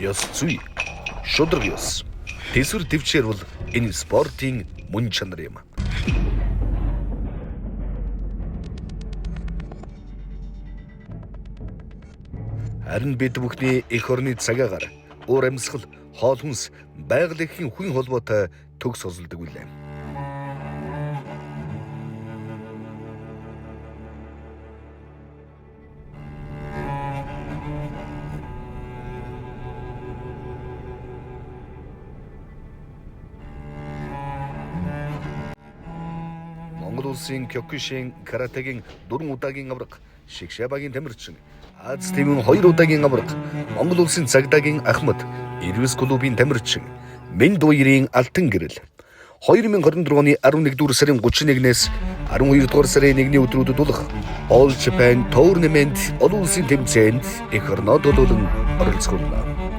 Ёс зүй. Шудраг ёс. Тэсвэр төвчээр бол энэ спортын мөн чанар юм. Харин бид бүхний эх орны цагаагаар уур амьсгал, хоол хүнс, байгаль эрхийн хүн холбоотой төгс хосолдог үлээ. Монгол улсын Кёкушин каратегийн 4 удаагийн авраг, Шигшабагийн тамирчин, Аз тивийн 2 удаагийн авраг, Монгол улсын цагдаагийн Ахмад, Ирвэс клубын тамирчин, Мэнд уярын алтан гэрэл. 2024 оны 11-р сарын 31-ээс 12-р сарын 1-ний өдрүүдэд болох All Japan Tournament олон улсын тэмцээнд эх орноо долоолон оролцуулна.